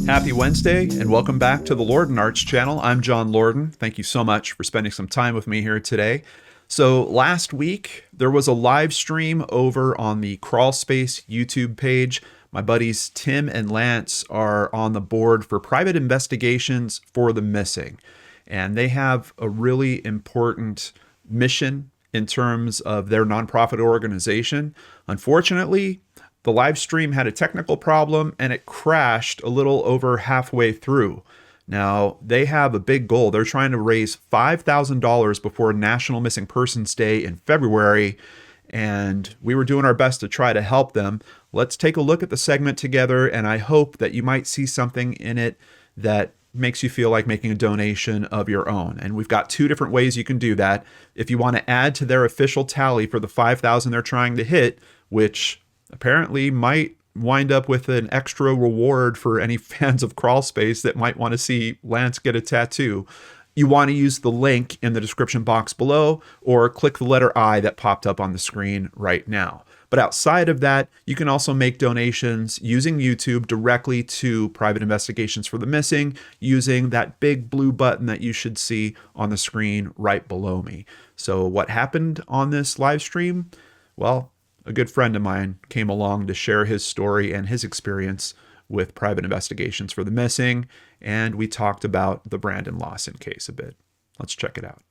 Happy Wednesday and welcome back to the LordanARTS channel. I'm John Lordan. Thank you so much for spending some time with me here today. So last week there was a live stream over on the Crawlspace YouTube page. My buddies Tim and Lance are on the board for private investigations for the missing. And they have a really important mission in terms of their nonprofit organization. Unfortunately, the live stream had a technical problem and it crashed a little over halfway through. Now, they have a big goal. They're trying to raise $5,000 before National Missing Persons Day in February, and we were doing our best to try to help them. Let's take a look at the segment together, and I hope that you might see something in it that makes you feel like making a donation of your own. And we've got two different ways you can do that. If you want to add to their official tally for the 5,000 they're trying to hit, which apparently might wind up with an extra reward for any fans of Crawlspace that might want to see Lance get a tattoo, you want to use the link in the description box below or click the letter I that popped up on the screen right now. But outside of that, you can also make donations using YouTube directly to Private Investigations for the Missing using that big blue button that you should see on the screen right below me. So what happened on this live stream? Well, a good friend of mine came along to share his story and his experience with Private Investigations for the Missing, and we talked about the Brandon Lawson case a bit. Let's check it out.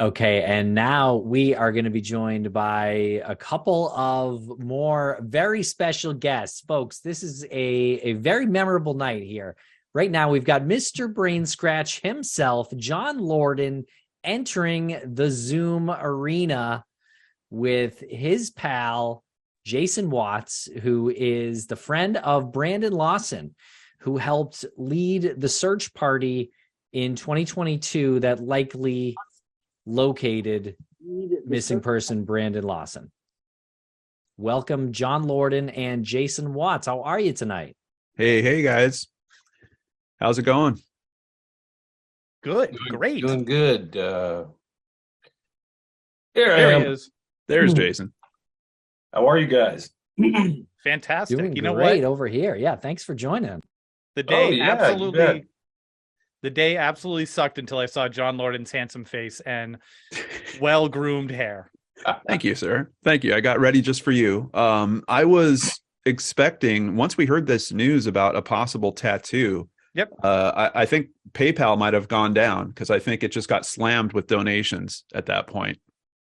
Okay, and now we are going to be joined by a couple of more very special guests. Folks, this is a very memorable night here. Right now, we've got Mr. Brain Scratch himself, John Lordan, entering the Zoom arena with his pal, Jason Watts, who is the friend of Brandon Lawson, who helped lead the search party in 2022 that likely located missing person Brandon Lawson. Welcome, John Lordan and Jason Watts. How are you tonight? Hey guys. How's it going? Good. Great. Doing good. There I am. he is. There's Jason. How are you guys? Fantastic. Doing you know great what? over here. Yeah, thanks for joining. The day yeah, you bet. absolutely the day absolutely sucked until I saw John Lordan's handsome face and well-groomed hair. Thank you, sir. Thank you. I got ready just for you. I was expecting, once we heard this news about a possible tattoo, Yep. I think PayPal might have gone down because I think it just got slammed with donations at that point.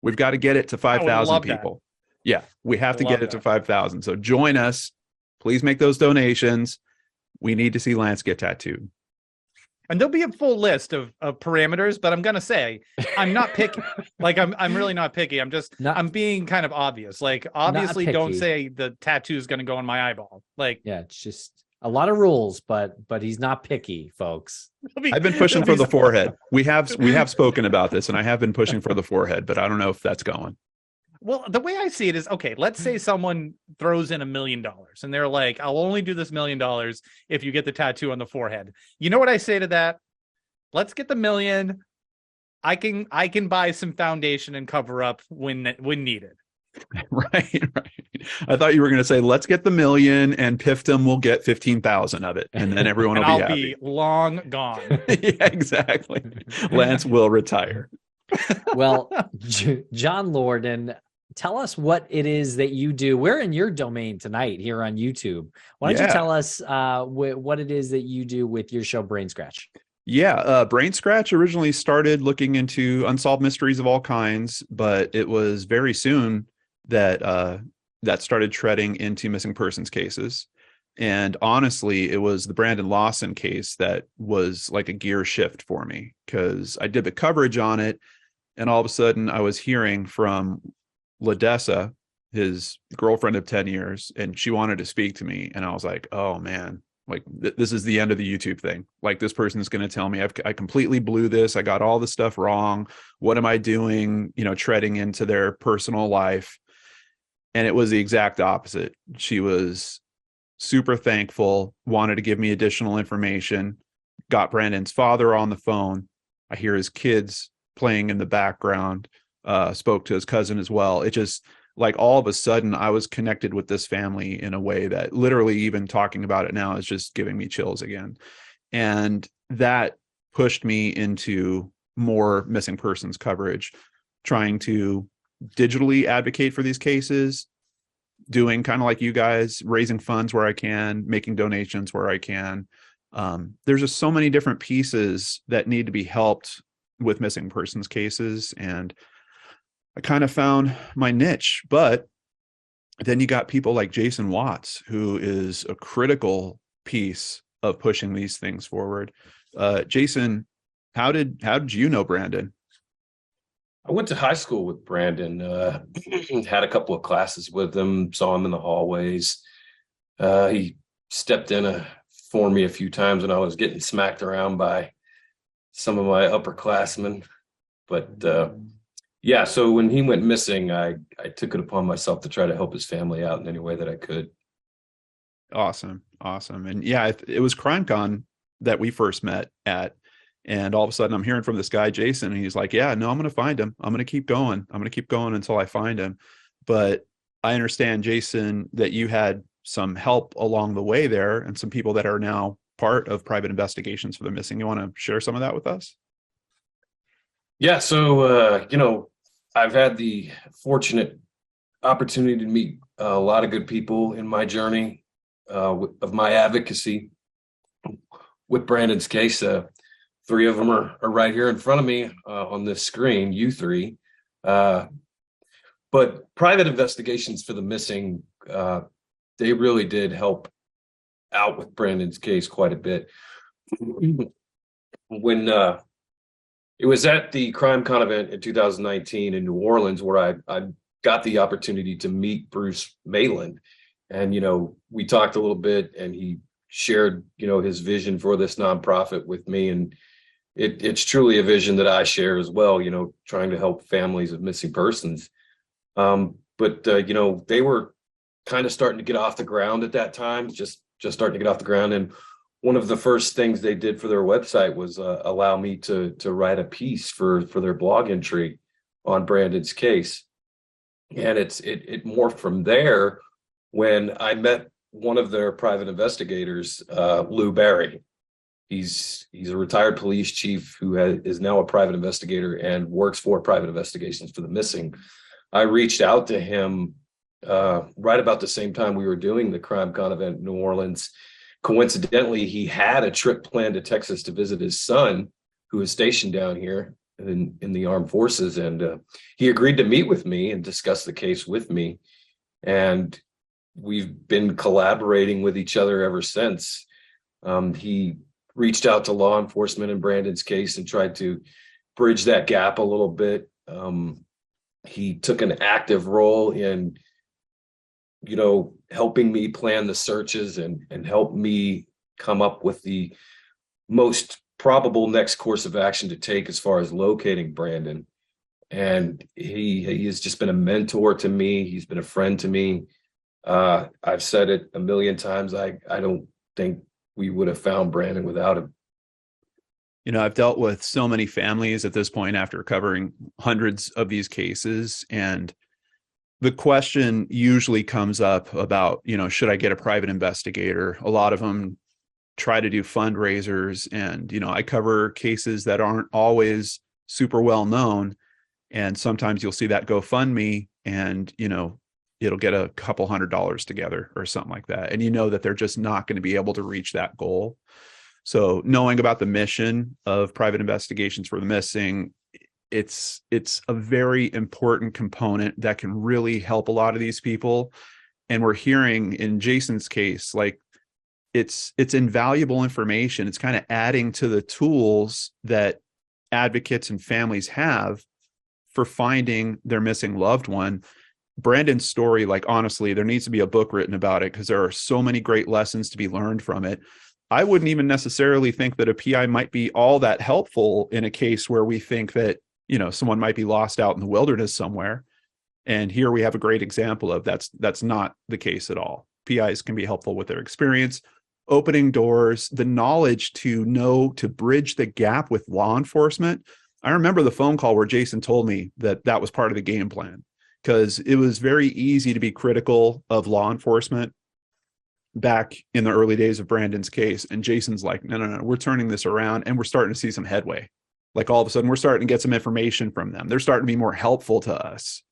We've got to get it to 5,000 people. Yeah, we have to get it to 5,000. So join us. Please make those donations. We need to see Lance get tattooed. And there'll be a full list of parameters, but I'm gonna say I'm not picky. Like I'm really not picky. I'm being kind of obvious. Like obviously don't say the tattoo is gonna go on my eyeball. Like Yeah, it's just a lot of rules, but he's not picky, folks. I've been pushing for the forehead. We have spoken about this, and I have been pushing for the forehead, but I don't know if that's going. Well, the way I see it is, okay, let's say someone throws in $1 million and they're like, I'll only do this $1 million if you get the tattoo on the forehead. You know what I say to that? Let's get the $1 million. I can buy some foundation and cover up when needed. Right. I thought you were going to say, let's get the $1 million and PIFTM will get 15,000 of it. And then everyone will be happy. I'll be long gone. Yeah, exactly. Lance will retire. Well, John Lordan, tell us what it is that you do. We're in your domain tonight here on YouTube. Why don't you tell us what it is that you do with your show, Brain Scratch? Yeah, Brain Scratch originally started looking into unsolved mysteries of all kinds, but it was very soon that that started treading into missing persons cases. And honestly, it was the Brandon Lawson case that was like a gear shift for me, because I did the coverage on it, and all of a sudden I was hearing from LaDessa, his girlfriend of 10 years, and she wanted to speak to me. And I was like, oh man, like this is the end of the YouTube thing. Like this person is going to tell me I completely blew this. I got all this stuff wrong. What am I doing? Treading into their personal life. And it was the exact opposite. She was super thankful, wanted to give me additional information, got Brandon's father on the phone. I hear his kids playing in the background, spoke to his cousin as well. like all of a sudden I was connected with this family in a way that literally even talking about it now is just giving me chills again. And that pushed me into more missing persons coverage, trying to digitally advocate for these cases, doing kind of like you guys, raising funds where I can, making donations where I can. There's just so many different pieces that need to be helped with missing persons cases. And I kind of found my niche. But then you got people like Jason Watts, who is a critical piece of pushing these things forward. Jason, how did you know Brandon? I went to high school with Brandon, had a couple of classes with him, saw him in the hallways. He stepped in for me a few times when I was getting smacked around by some of my upperclassmen. But yeah, so when he went missing, I took it upon myself to try to help his family out in any way that I could. Awesome. And yeah, it was CrimeCon that we first met at. And all of a sudden I'm hearing from this guy, Jason, and he's like, yeah, no, I'm going to find him. I'm going to keep going. I'm going to keep going until I find him. But I understand, Jason, that you had some help along the way there and some people that are now part of private investigations for the missing. You want to share some of that with us? Yeah. So, I've had the fortunate opportunity to meet a lot of good people in my journey of my advocacy with Brandon's case. Three of them are right here in front of me on this screen, you three. But private investigations for the missing, they really did help out with Brandon's case quite a bit. When it was at the CrimeCon event in 2019 in New Orleans, where I got the opportunity to meet Bruce Mayland. And, we talked a little bit and he shared, his vision for this nonprofit with me. And it's truly a vision that I share as well, trying to help families of missing persons. But they were kind of starting to get off the ground at that time, just starting to get off the ground. And one of the first things they did for their website was allow me to write a piece for their blog entry on Brandon's case. And it morphed from there when I met one of their private investigators, Lou Barry. He's a retired police chief who is now a private investigator and works for private investigations for the missing. I reached out to him right about the same time we were doing the CrimeCon event in New Orleans. Coincidentally, he had a trip planned to Texas to visit his son, who is stationed down here in the armed forces. And he agreed to meet with me and discuss the case with me. And we've been collaborating with each other ever since. He reached out to law enforcement in Brandon's case and tried to bridge that gap a little bit. He took an active role in, helping me plan the searches and help me come up with the most probable next course of action to take as far as locating Brandon. And he has just been a mentor to me. He's been a friend to me. I've said it a million times. I don't think we would have found Brandon without him. I've dealt with so many families at this point after covering hundreds of these cases. And the question usually comes up about, should I get a private investigator? A lot of them try to do fundraisers. And, I cover cases that aren't always super well known. And sometimes you'll see that GoFundMe and, it'll get a couple $100 together or something like that. And that they're just not going to be able to reach that goal. So knowing about the mission of private investigations for the missing, it's a very important component that can really help a lot of these people. And we're hearing in Jason's case, like it's invaluable information. It's kind of adding to the tools that advocates and families have for finding their missing loved one. Brandon's story, like, honestly, there needs to be a book written about it because there are so many great lessons to be learned from it. I wouldn't even necessarily think that a PI might be all that helpful in a case where we think that, someone might be lost out in the wilderness somewhere. And here we have a great example of that's not the case at all. PIs can be helpful with their experience, opening doors, the knowledge to know to bridge the gap with law enforcement. I remember the phone call where Jason told me that was part of the game plan. because it was very easy to be critical of law enforcement back in the early days of Brandon's case. And Jason's like, no, we're turning this around and we're starting to see some headway. Like all of a sudden we're starting to get some information from them. They're starting to be more helpful to us.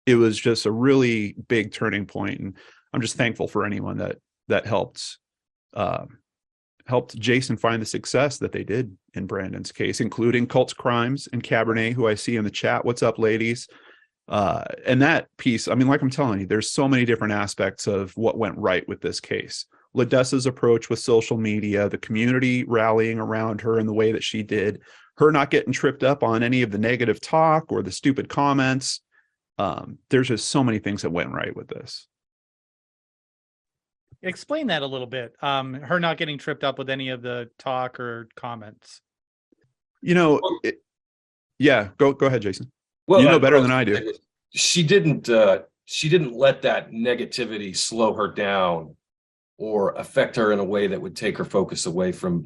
It was just a really big turning point. And I'm just thankful for anyone that helped Jason find the success that they did in Brandon's case, including Cults Crimes and Cabernet, who I see in the chat. What's up, ladies? And that piece, I mean, like I'm telling you, there's so many different aspects of what went right with this case. Ladessa's approach with social media, the community rallying around her in the way that she did, her not getting tripped up on any of the negative talk or the stupid comments. There's just so many things that went right with this. Explain that a little bit. Her not getting tripped up with any of the talk or comments. You know, yeah, go ahead, Jason. Well, you know better than I do. She didn't let that negativity slow her down or affect her in a way that would take her focus away from,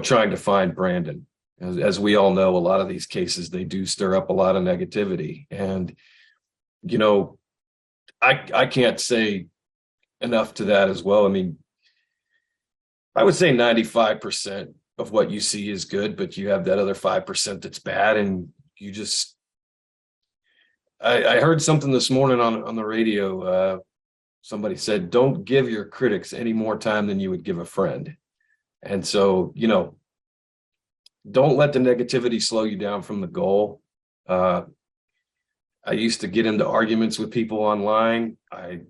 trying to find Brandon. As we all know, a lot of these cases, they do stir up a lot of negativity. And, I can't say enough to that as well. I mean, I would say 95% of what you see is good, but you have that other 5% that's bad. And you just, I heard something this morning on the radio. Somebody said, don't give your critics any more time than you would give a friend. And so, don't let the negativity slow you down from the goal. I used to get into arguments with people online. I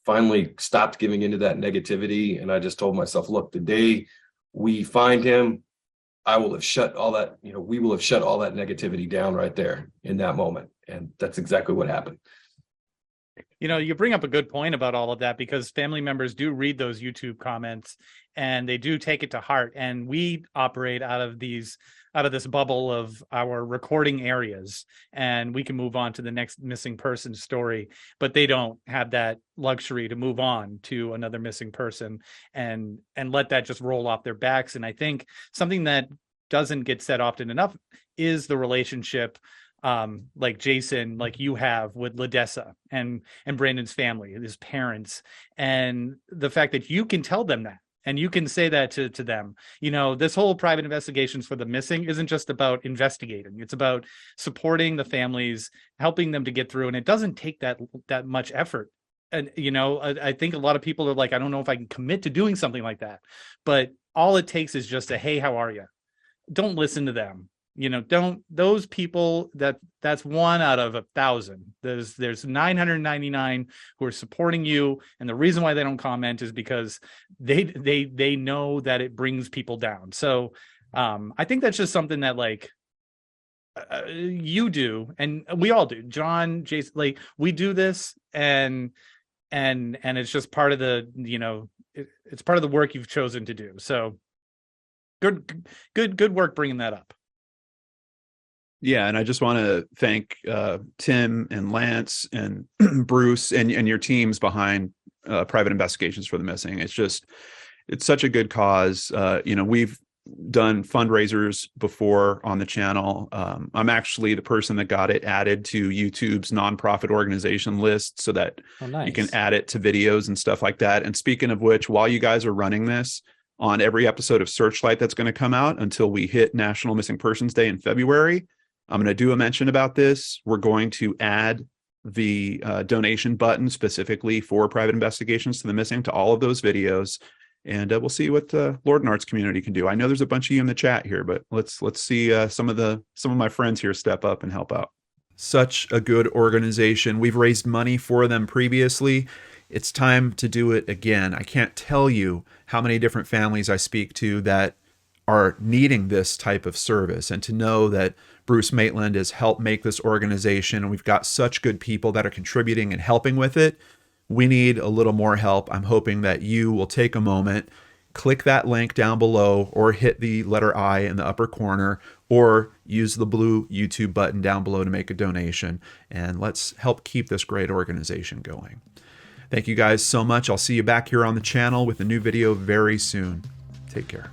finally stopped giving into that negativity. And I just told myself, look, the day we find him, I will have shut all that, we will have shut all that negativity down right there in that moment. And that's exactly what happened. You bring up a good point about all of that, because family members do read those YouTube comments and they do take it to heart. And we operate out of this bubble of our recording areas, and we can move on to the next missing person story, but they don't have that luxury to move on to another missing person and let that just roll off their backs. And I think something that doesn't get said often enough is the relationship like Jason, like you have with Ladessa and Brandon's family, his parents, and the fact that you can tell them that. And you can say that to them. This whole private investigations for the missing isn't just about investigating. It's about supporting the families, helping them to get through. And it doesn't take that much effort. And, I think a lot of people are like, I don't know if I can commit to doing something like that. But all it takes is just a, hey, how are you? Don't listen to them. Don't, those people, that's 1 out of 1,000. There's 999 who are supporting you. And the reason why they don't comment is because they know that it brings people down. So I think that's just something that you do, and we all do. John, Jason, we do this, and it's just part of the, it's part of the work you've chosen to do. So good work bringing that up. Yeah, and I just want to thank Tim and Lance and Bruce and your teams behind private investigations for the missing. It's such a good cause. We've done fundraisers before on the channel. I'm actually the person that got it added to YouTube's nonprofit organization list so that you can add it to videos and stuff like that. And speaking of which, while you guys are running this, on every episode of Searchlight that's going to come out until we hit National Missing Persons Day in February, I'm going to do a mention about this. We're going to add the donation button specifically for private investigations to the missing to all of those videos. And we'll see what the LordanARTS community can do. I know there's a bunch of you in the chat here, but let's see some of my friends here step up and help out. Such a good organization. We've raised money for them previously. It's time to do it again. I can't tell you how many different families I speak to that are needing this type of service, and to know that Bruce Maitland has helped make this organization, and we've got such good people that are contributing and helping with it. We need a little more help. I'm hoping that you will take a moment, click that link down below, or hit the letter I in the upper corner, or use the blue YouTube button down below to make a donation, and let's help keep this great organization going. Thank you guys so much. I'll see you back here on the channel with a new video very soon. Take care.